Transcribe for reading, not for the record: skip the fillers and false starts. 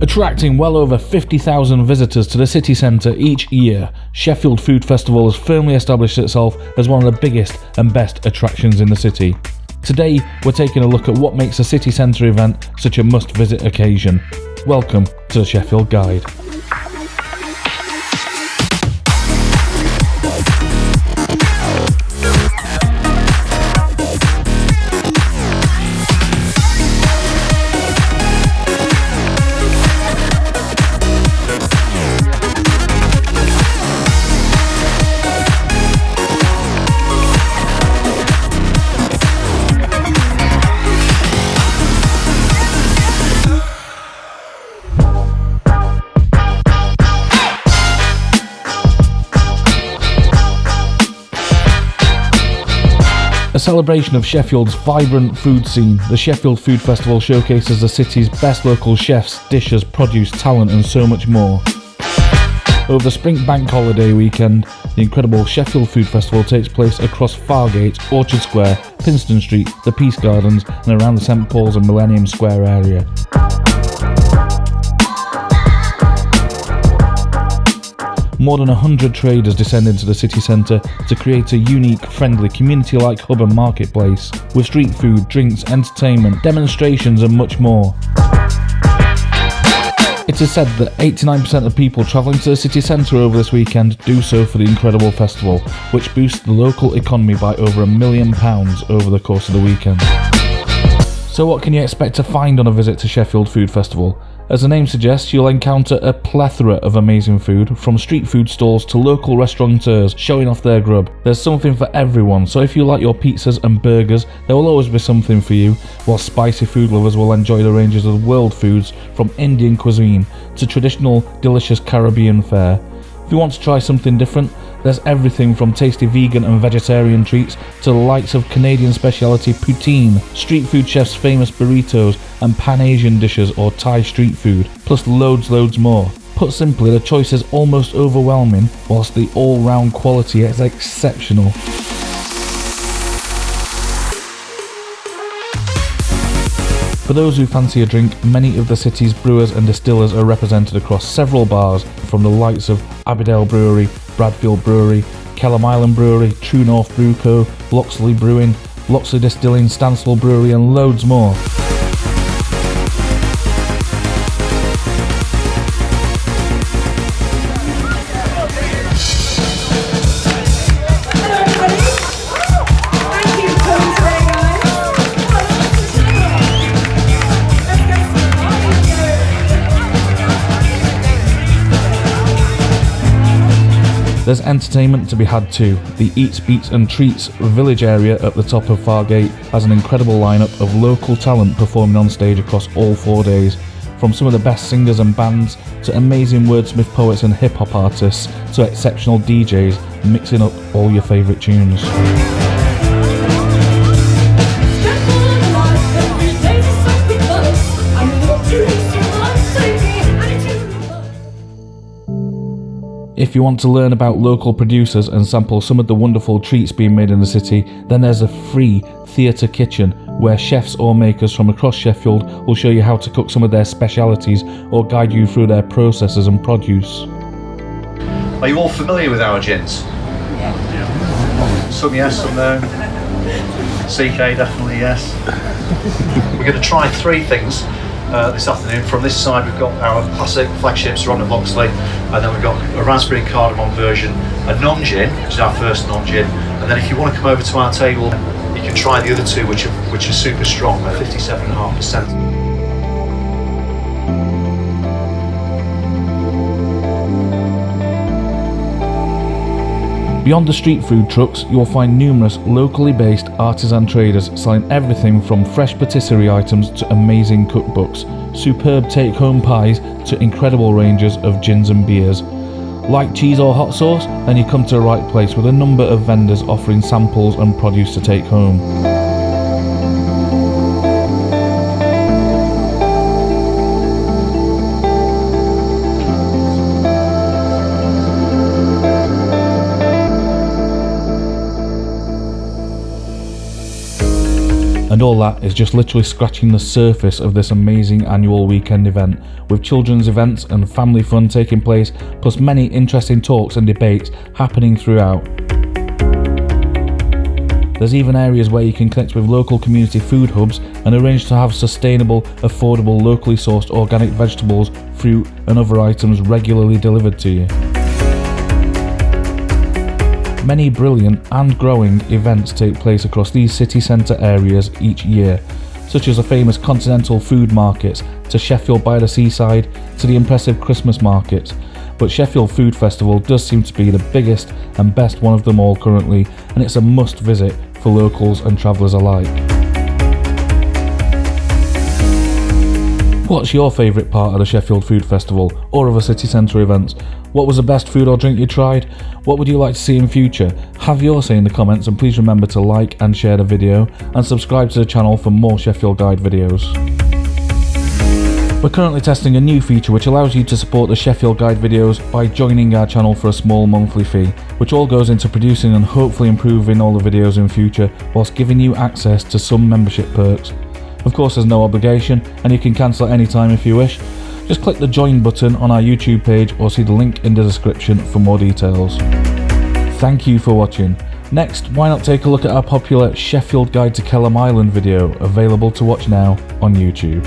Attracting well over 50,000 visitors to the city centre each year, Sheffield Food Festival has firmly established itself as one of the biggest and best attractions in the city. Today, we're taking a look at what makes a city centre event such a must-visit occasion. Welcome to the Sheffield Guide. A celebration of Sheffield's vibrant food scene, the Sheffield Food Festival showcases the city's best local chefs, dishes, produce, talent and so much more. Over the spring bank holiday weekend, the incredible Sheffield Food Festival takes place across Fargate, Orchard Square, Pinstone Street, the Peace Gardens and around the St Paul's and Millennium Square area. More than 100 traders descend into the city centre to create a unique, friendly, community-like hub and marketplace, with street food, drinks, entertainment, demonstrations and much more. It is said that 89% of people travelling to the city centre over this weekend do so for the incredible festival, which boosts the local economy by over £1 million over the course of the weekend. So what can you expect to find on a visit to Sheffield Food Festival? As the name suggests, you'll encounter a plethora of amazing food, from street food stalls to local restaurateurs showing off their grub. There's something for everyone, so if you like your pizzas and burgers, there will always be something for you, while spicy food lovers will enjoy the ranges of world foods from Indian cuisine to traditional delicious Caribbean fare. If you want to try something different, there's everything from tasty vegan and vegetarian treats to the likes of Canadian speciality poutine, street food chefs' famous burritos and pan-Asian dishes or Thai street food, plus loads more. Put simply, the choice is almost overwhelming, whilst the all-round quality is exceptional. For those who fancy a drink, many of the city's brewers and distillers are represented across several bars, from the likes of Abbeydale Brewery, Bradfield Brewery, Kelham Island Brewery, True North Brew Co, Loxley Brewing, Loxley Distilling, Stansell Brewery and loads more. There's entertainment to be had too. The Eats, Beats and Treats village area at the top of Fargate has an incredible lineup of local talent performing on stage across all 4 days. From some of the best singers and bands, to amazing wordsmith poets and hip hop artists, to exceptional DJs mixing up all your favourite tunes. If you want to learn about local producers and sample some of the wonderful treats being made in the city, then there's a free theatre kitchen where chefs or makers from across Sheffield will show you how to cook some of their specialities or guide you through their processes and produce. Are you all familiar with our gins? Yeah. Some yes, some no. CK definitely yes. We're going to try 3 things this afternoon. From this side we've got our classic flagships Ron and Loxley, and then we've got a raspberry and cardamom version, a non-gin, which is our first non-gin, and then if you want to come over to our table you can try the other 2 which are super strong. They're 57.5%. Beyond the street food trucks, you will find numerous locally based artisan traders selling everything from fresh patisserie items to amazing cookbooks, superb take-home pies to incredible ranges of gins and beers. Like cheese or hot sauce? Then you come to the right place, with a number of vendors offering samples and produce to take home. And all that is just literally scratching the surface of this amazing annual weekend event, with children's events and family fun taking place, plus many interesting talks and debates happening throughout. There's even areas where you can connect with local community food hubs and arrange to have sustainable, affordable, locally sourced organic vegetables, fruit and other items regularly delivered to you. Many brilliant and growing events take place across these city centre areas each year, such as the famous continental food markets to Sheffield by the seaside to the impressive Christmas markets. But Sheffield Food Festival does seem to be the biggest and best one of them all currently, and it's a must visit for locals and travellers alike. What's your favourite part of the Sheffield Food Festival or other city centre events? What was the best food or drink you tried? What would you like to see in future? Have your say in the comments, and please remember to like and share the video and subscribe to the channel for more Sheffield Guide videos. We're currently testing a new feature which allows you to support the Sheffield Guide videos by joining our channel for a small monthly fee, which all goes into producing and hopefully improving all the videos in future, whilst giving you access to some membership perks. Of course, there's no obligation and you can cancel at any time if you wish. Just click the join button on our YouTube page or see the link in the description for more details. Thank you for watching. Next, why not take a look at our popular Sheffield Guide to Kelham Island video, available to watch now on YouTube.